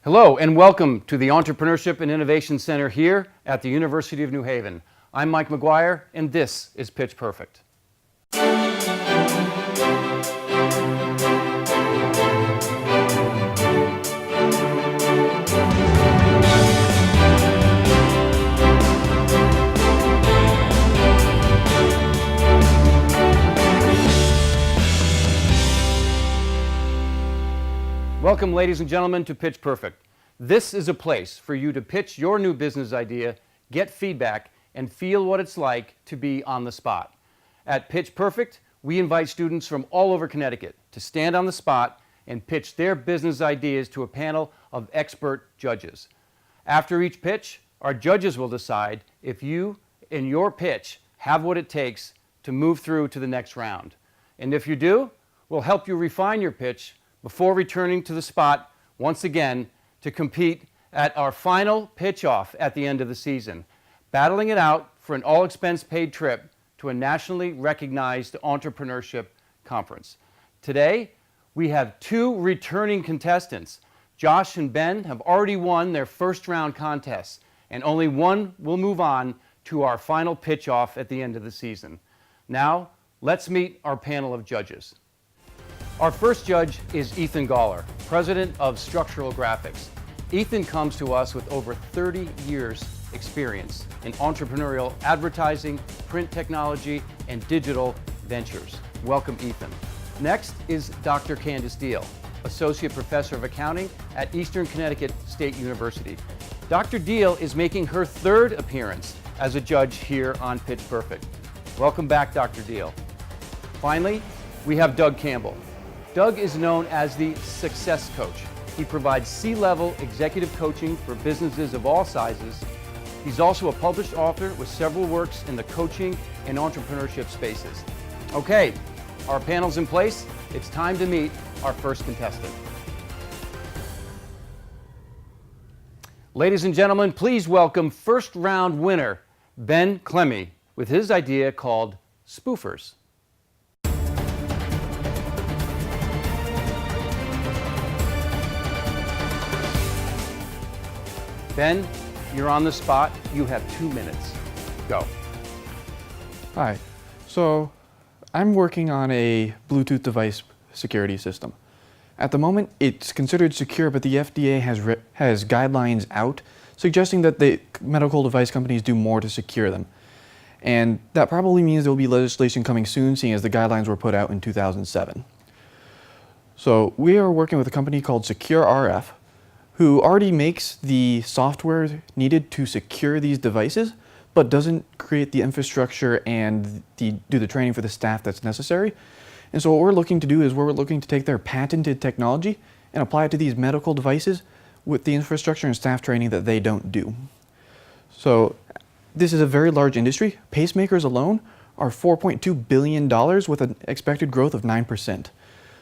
Hello and welcome to the Entrepreneurship and Innovation Center here at the University of New Haven. I'm Mike McGuire and this is Pitch Perfect. Welcome, ladies and gentlemen, to Pitch Perfect. This is a place for you to pitch your new business idea, get feedback, and feel what it's like to be on the spot. At Pitch Perfect, we invite students from all over Connecticut to stand on the spot and pitch their business ideas to a panel of expert judges. After each pitch, our judges will decide if you and your pitch have what it takes to move through to the next round. And if you do, we'll help you refine your pitch before returning to the spot once again to compete at our final pitch-off at the end of the season, battling it out for an all-expense-paid trip to a nationally recognized entrepreneurship conference. Today, we have two returning contestants. Josh and Ben have already won their first-round contests, and only one will move on to our final pitch-off at the end of the season. Now, let's meet our panel of judges. Our first judge is Ethan Gawler, president of Structural Graphics. Ethan comes to us with over 30 years experience in entrepreneurial advertising, print technology, and digital ventures. Welcome, Ethan. Next is Dr. Candace Deal, associate professor of accounting at Eastern Connecticut State University. Dr. Deal is making her third appearance as a judge here on Pitch Perfect. Welcome back, Dr. Deal. Finally, we have Doug Campbell. Doug is known as the Success Coach. He provides C-level executive coaching for businesses of all sizes. He's also a published author with several works in the coaching and entrepreneurship spaces. Okay, our panel's in place. It's time to meet our first contestant. Ladies and gentlemen, please welcome first round winner, Ben Clemmy, with his idea called Spoofers. Ben, you're on the spot. You have 2 minutes. Go. Hi. So I'm working on a Bluetooth device security system. At the moment, it's considered secure, but the FDA has guidelines out suggesting that the medical device companies do more to secure them. And that probably means there will be legislation coming soon, seeing as the guidelines were put out in 2007. So we are working with a company called Secure RF, who already makes the software needed to secure these devices, but doesn't create the infrastructure and do the training for the staff that's necessary. And so what we're looking to do is we're looking to take their patented technology and apply it to these medical devices with the infrastructure and staff training that they don't do. So this is a very large industry. Pacemakers alone are $4.2 billion with an expected growth of 9%.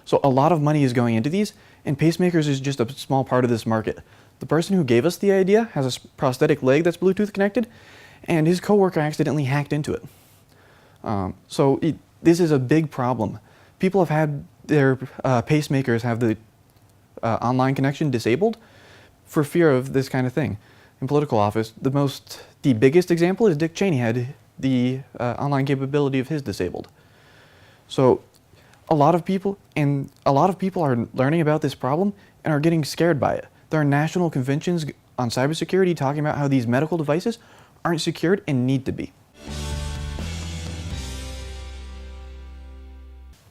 So a lot of money is going into these, and pacemakers is just a small part of this market. The person who gave us the idea has a prosthetic leg that's Bluetooth connected, and his coworker accidentally hacked into it. This is a big problem. People have had their pacemakers have the online connection disabled for fear of this kind of thing. In political office, the biggest example is Dick Cheney had the online capability of his disabled. So a lot of people are learning about this problem and are getting scared by it. There are national conventions on cybersecurity talking about how these medical devices aren't secured and need to be.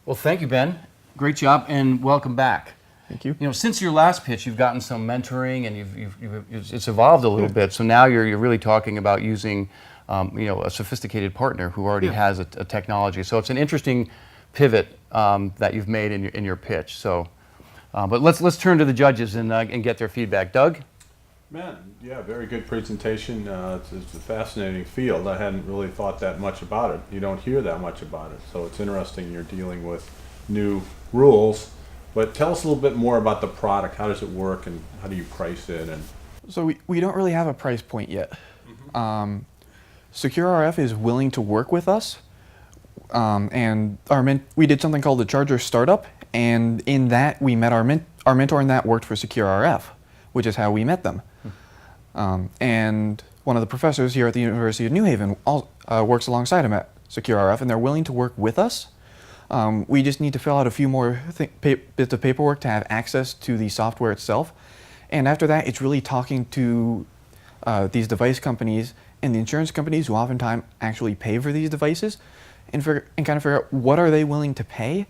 Well, thank you, Ben. Great job and welcome back. Thank you. You know, since your last pitch, you've gotten some mentoring and it's evolved a little bit. So now you're really talking about using, a sophisticated partner who already has a technology. So it's an interesting pivot that you've made in your pitch. So, but let's turn to the judges and get their feedback. Doug? Man, yeah, very good presentation. It's a fascinating field. I hadn't really thought that much about it. You don't hear that much about it. So it's interesting you're dealing with new rules. But tell us a little bit more about the product. How does it work and how do you price it? And So we don't really have a price point yet. Secure RF is willing to work with us. And we did something called the Charger Startup, and in that we met our mentor, and that worked for Secure RF. which is how we met them. And one of the professors here at the University of New Haven works alongside him at SecureRF, and they're willing to work with us. We just need to fill out a few more bits of paperwork to have access to the software itself. And after that, it's really talking to these device companies and the insurance companies who oftentimes actually pay for these devices and kind of figure out what are they willing to pay,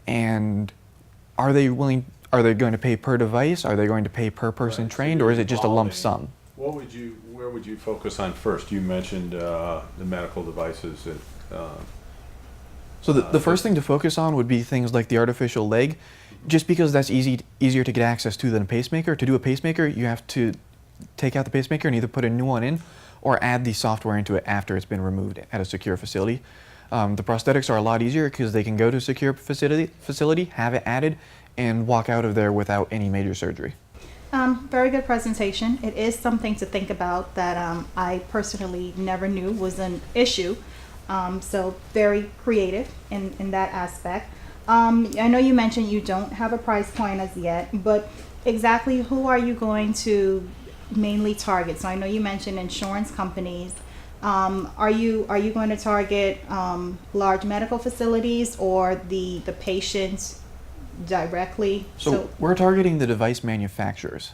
and are they going to pay per device? Are they going to pay per person trained, or is it just a lump sum? Where would you focus on first? You mentioned the medical devices. So the first thing to focus on would be things like the artificial leg, just because that's easier to get access to than a pacemaker. To do a pacemaker, you have to take out the pacemaker and either put a new one in or add the software into it after it's been removed at a secure facility. The prosthetics are a lot easier because they can go to a secure facility, have it added, and walk out of there without any major surgery. Very good presentation. It is something to think about that I personally never knew was an issue. So very creative in that aspect. I know you mentioned you don't have a price point as yet, but exactly who are you going to mainly target? So I know you mentioned insurance companies. Are you going to target large medical facilities or the patients directly? So we're targeting the device manufacturers.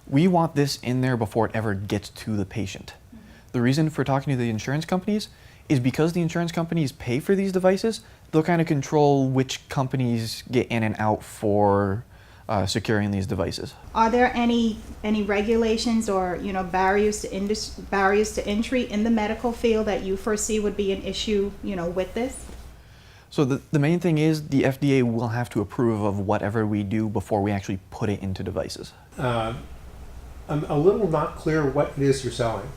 We want this in there before it ever gets to the patient. The reason for talking to the insurance companies is because the insurance companies pay for these devices, they'll kind of control which companies get in and out for securing these devices. Are there any regulations or barriers to entry in the medical field that you foresee would be an issue with this? So the main thing is the FDA will have to approve of whatever we do before we actually put it into devices. I'm a little not clear what it is you're selling.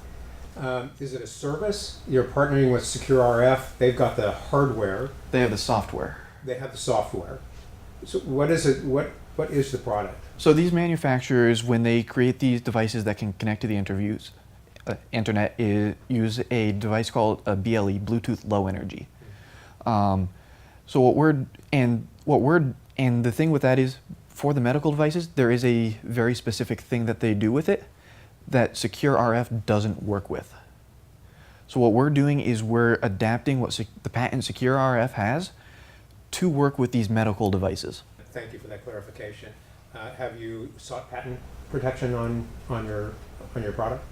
Is it a service? You're partnering with SecureRF. They've got the hardware. They have the software. They have the software. So what is it? What is the product? So these manufacturers, when they create these devices that can connect to the internet, use a device called a BLE, Bluetooth Low Energy. So the thing with that is, for the medical devices, there is a very specific thing that they do with it that SecureRF doesn't work with. So what we're doing is we're adapting what the patent SecureRF has to work with these medical devices. Thank you for that clarification. Have you sought patent protection on your product?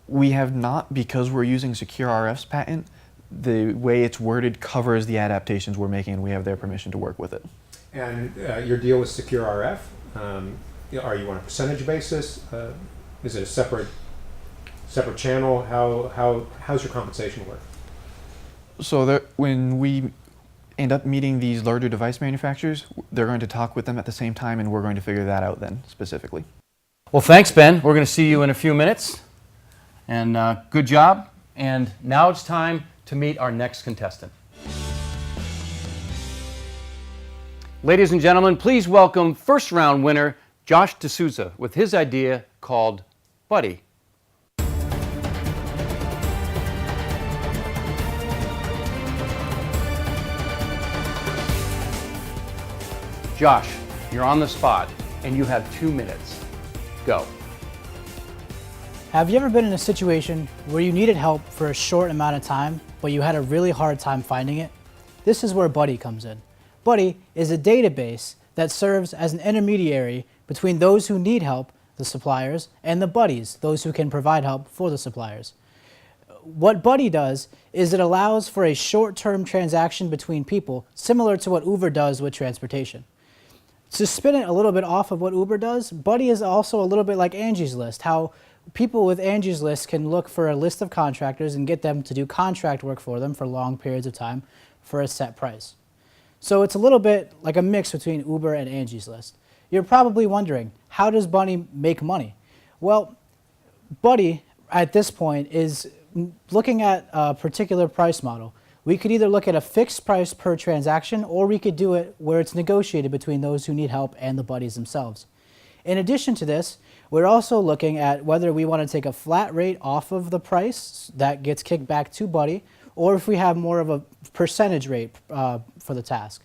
We have not, because we're using SecureRF's patent. The way it's worded covers the adaptations we're making, and we have their permission to work with it. And your deal with SecureRF, are you on a percentage basis? Is it a separate channel? How's your compensation work? So when we end up meeting these larger device manufacturers, they're going to talk with them at the same time, and we're going to figure that out then specifically. Well, thanks, Ben. We're going to see you in a few minutes. And good job. And now it's time to meet our next contestant. Ladies and gentlemen, please welcome first round winner Josh DeSouza with his idea called Buddy. Josh, you're on the spot and you have 2 minutes. Go. Have you ever been in a situation where you needed help for a short amount of time, but you had a really hard time finding it? This is where Buddy comes in. Buddy is a database that serves as an intermediary between those who need help, the suppliers, and the buddies, those who can provide help for the suppliers. What Buddy does is it allows for a short-term transaction between people, similar to what Uber does with transportation. To spin it a little bit off of what Uber does, Buddy is also a little bit like Angie's List, how people with Angie's List can look for a list of contractors and get them to do contract work for them for long periods of time for a set price. So it's a little bit like a mix between Uber and Angie's List. You're probably wondering, how does Buddy make money? Well, Buddy, at this point, is looking at a particular price model. We could either look at a fixed price per transaction, or we could do it where it's negotiated between those who need help and the buddies themselves. In addition to this, we're also looking at whether we want to take a flat rate off of the price that gets kicked back to Buddy, or if we have more of a percentage rate for the task.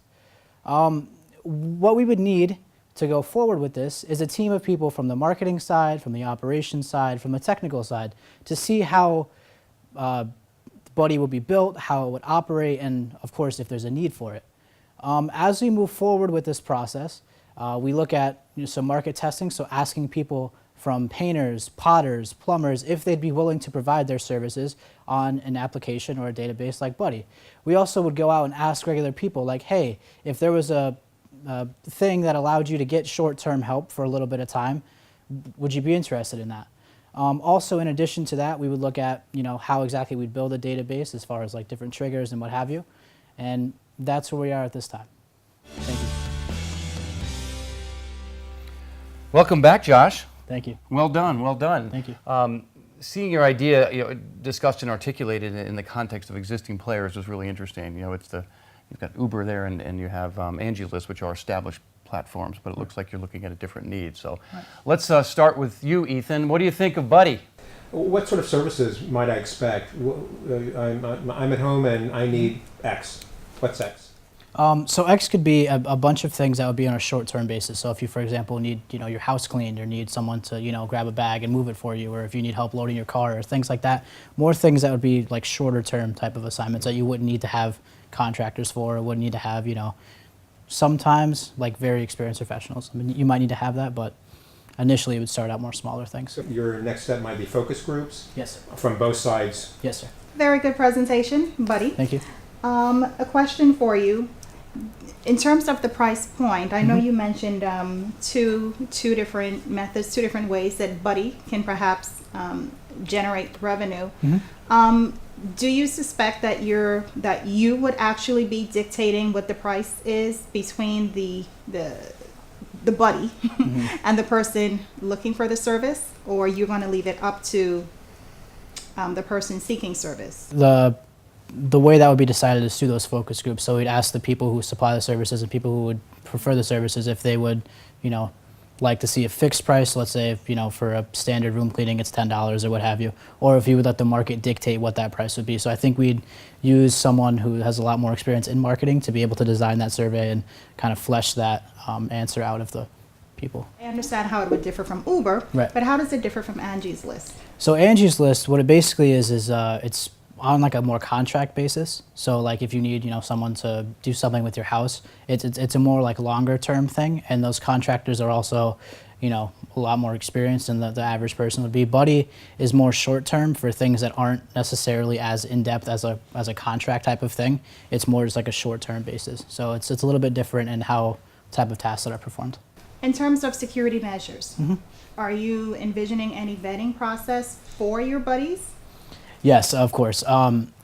What we would need to go forward with this is a team of people from the marketing side, from the operations side, from the technical side, to see how Buddy will be built, how it would operate, and of course if there's a need for it. As we move forward with this process, we look at some market testing, so asking people from painters, potters, plumbers, if they'd be willing to provide their services on an application or a database like Buddy. We also would go out and ask regular people like, hey, if there was a thing that allowed you to get short-term help for a little bit of time, would you be interested in that? Also, in addition to that, we would look at how exactly we'd build a database as far as like different triggers and what have you, and that's where we are at this time. Thank you. Welcome back, Josh. Thank you. Well done, well done. Thank you. Seeing your idea discussed and articulated in the context of existing players was really interesting. You've got Uber there and you have AngieList, which are established platforms, but it looks like you're looking at a different need. So let's start with you, Ethan. What do you think of Buddy? What sort of services might I expect? I'm at home and I need X. What's X? So X could be a bunch of things that would be on a short-term basis. So if you, for example, need your house cleaned or need someone to grab a bag and move it for you, or if you need help loading your car or things like that, more things that would be like shorter-term type of assignments that you wouldn't need to have contractors for, or wouldn't need to have sometimes like very experienced professionals. I mean, you might need to have that, but initially it would start out more smaller things. So your next step might be focus groups? Yes, sir. From both sides? Yes, sir. Very good presentation, Buddy. Thank you. A question for you. In terms of the price point, I know you mentioned two different methods, two different ways that Buddy can perhaps generate revenue. Do you suspect that you would actually be dictating what the price is between the Buddy and the person looking for the service, or you're going to leave it up to the person seeking service? The way that would be decided is through those focus groups. So we'd ask the people who supply the services and people who would prefer the services if they would, like to see a fixed price. Let's say if, for a standard room cleaning it's $10 or what have you, or if you would let the market dictate what that price would be. So I think we'd use someone who has a lot more experience in marketing to be able to design that survey and kind of flesh that answer out of the people. I understand how it would differ from Uber, Right. but how does it differ from Angie's List? So Angie's List, what it basically is it's on like a more contract basis. So like if you need someone to do something with your house, it's a more like longer term thing, and those contractors are also a lot more experienced than the average person would be. Buddy is more short term for things that aren't necessarily as in depth as a contract type of thing. It's more just like a short term basis. So it's a little bit different in how type of tasks that are performed. In terms of security measures, are you envisioning any vetting process for your buddies? Yes, of course.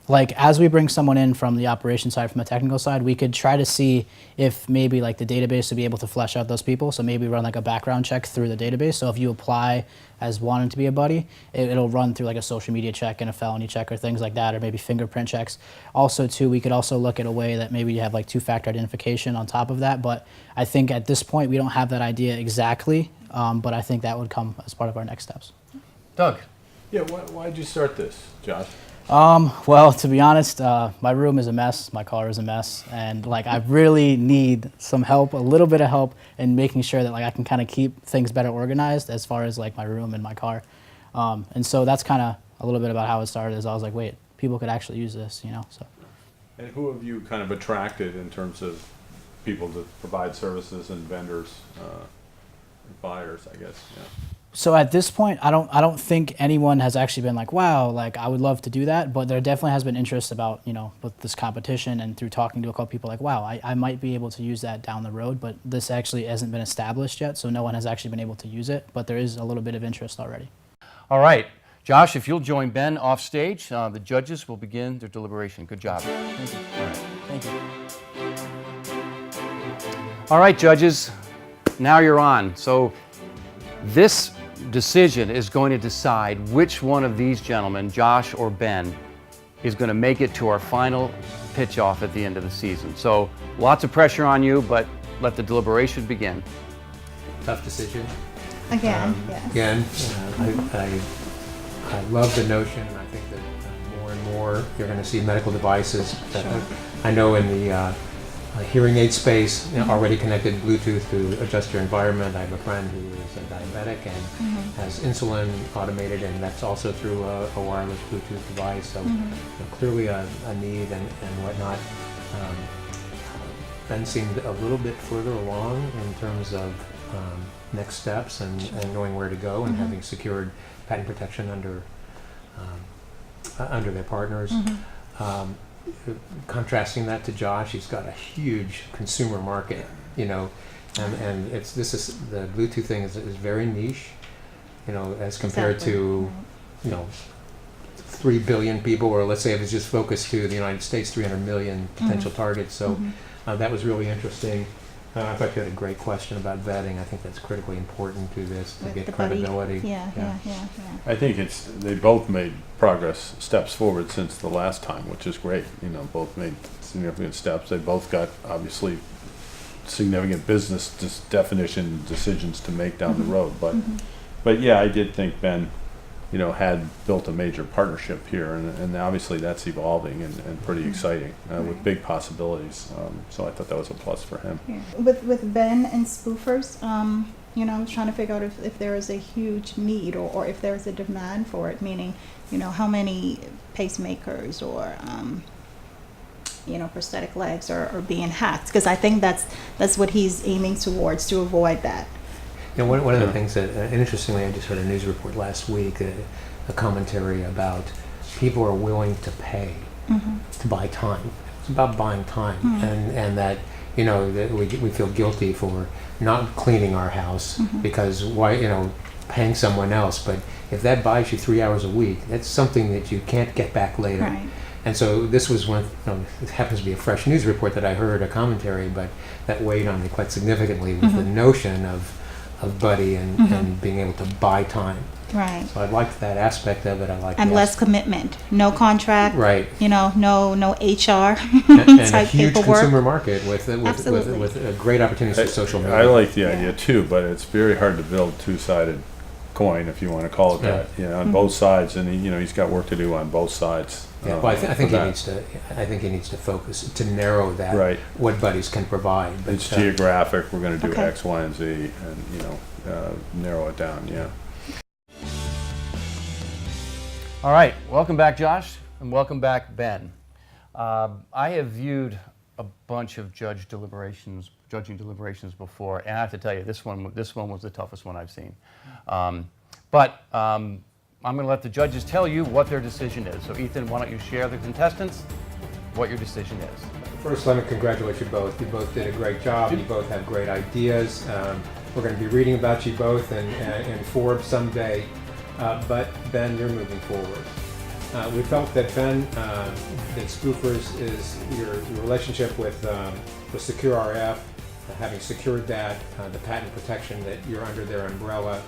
Like as we bring someone in from the operation side, from the technical side, we could try to see if maybe like the database would be able to flesh out those people. So maybe run like a background check through the database. So if you apply as wanting to be a buddy, it'll run through like a social media check and a felony check or things like that, or maybe fingerprint checks. Also too, we could also look at a way that maybe you have like two-factor identification on top of that. But I think at this point we don't have that idea exactly, but I think that would come as part of our next steps. Doug. Yeah, why'd you start this, Josh? Well, to be honest, my room is a mess, my car is a mess, and like I really need some help, a little bit of help in making sure that like I can kind of keep things better organized as far as like my room and my car. And so that's kind of a little bit about how it started. Is I was like, wait, people could actually use this, So. And who have you kind of attracted in terms of people to provide services and vendors, buyers, I guess? Yeah. So at this point, I don't think anyone has actually been like, wow, like I would love to do that. But there definitely has been interest about, with this competition and through talking to a couple people like, wow, I might be able to use that down the road. But this actually hasn't been established yet. So no one has actually been able to use it. But there is a little bit of interest already. All right. Josh, if you'll join Ben off stage, the judges will begin their deliberation. Good job. Thank you. All right. Thank you. All right, judges, now you're on. So this decision is going to decide which one of these gentlemen, Josh or Ben, is going to make it to our final pitch off at the end of the season. So lots of pressure on you, but let the deliberation begin. Tough decision. Again, yes. Again, I love the notion, and I think that more and more you're going to see medical devices. That I know in the hearing aid space, already connected Bluetooth to adjust your environment. I have a friend who is a diabetic and has insulin automated, and that's also through a wireless Bluetooth device. So clearly a need and whatnot. Ben seemed a little bit further along in terms of next steps and knowing where to go and having secured patent protection under their partners. Contrasting that to Josh, he's got a huge consumer market, and the Bluetooth thing is very niche, as compared to, 3 billion people, or let's say if it's just focused to the United States, 300 million potential targets. So that was really interesting. I thought you had a great question about vetting. I think that's critically important to this to With get the buddy. credibility. Yeah. I think they both made steps forward since the last time, which is great. Both made significant steps. They both got obviously significant business definition decisions to make down the road. But yeah, I did think Ben, had built a major partnership here, and obviously that's evolving and pretty exciting with big possibilities. So I thought that was a plus for him. Yeah. With Ben and spoofers, I was trying to figure out if there is a huge need or if there is a demand for it, meaning, how many pacemakers or, prosthetic legs are being hacked, because I think that's what he's aiming towards, to avoid that. One of the things that, and interestingly, I just heard a news report last week, a commentary about people are willing to pay to buy time. It's about buying time, and that that we feel guilty for not cleaning our house because why paying someone else, but if that buys you 3 hours a week, that's something that you can't get back later. Right. And so this was one. It happens to be a fresh news report that I heard, a commentary, but that weighed on me quite significantly with the notion of Buddy and being able to buy time. Right. So I liked that aspect of it. I liked And the less commitment, no contract. Right. No HR and a type huge paperwork. consumer market with Absolutely. great opportunities for social media. I like the Yeah. idea too, but it's very hard to build two-sided coin, if you want to call it Yeah. that. On both sides, and he's got work to do on both sides. Yeah, well, I think for he that. needs to. I think he needs to focus to narrow that. Right. What buddies can provide. But, It's geographic. We're going to do Okay. X, Y, and Z, and narrow it down. Yeah. All right, welcome back, Josh, and welcome back, Ben. I have viewed a bunch of judging deliberations before, and I have to tell you, this one was the toughest one I've seen. But I'm going to let the judges tell you what their decision is. So, Ethan, why don't you share the contestants what your decision is? First, let me congratulate you both. You both did a great job. You both have great ideas. We're going to be reading about you both in Forbes someday. But Ben, you're moving forward. We felt that Ben, that Spoofers is your relationship with Secure RF, having secured that, the patent protection that you're under their umbrella.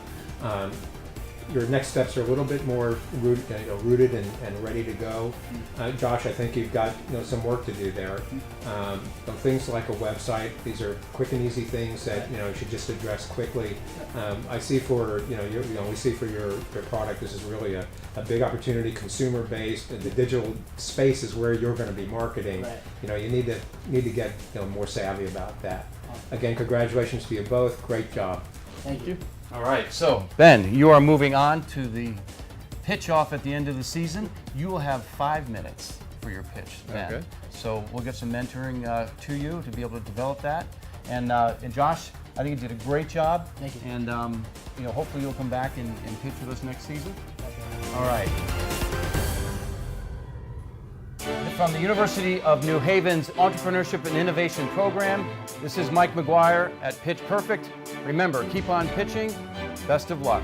Your next steps are a little bit more rooted and ready to go. Josh, I think you've got some work to do there. Things like a website, these are quick and easy things that you should just address quickly. I see for we see for your product, this is really a big opportunity, consumer based, and the digital space is where you're going to be marketing. Right. You need to get more savvy about that. Again, congratulations to you both. Great job. Thank you. All right, so Ben, you are moving on to the pitch off at the end of the season. You will have 5 minutes for your pitch, Ben. Okay. So we'll get some mentoring to you to be able to develop that. And Josh, I think you did a great job. Thank you. And hopefully you'll come back and pitch with us next season. All right. From the University of New Haven's Entrepreneurship and Innovation Program, this is Mike McGuire at Pitch Perfect. Remember, keep on pitching. Best of luck.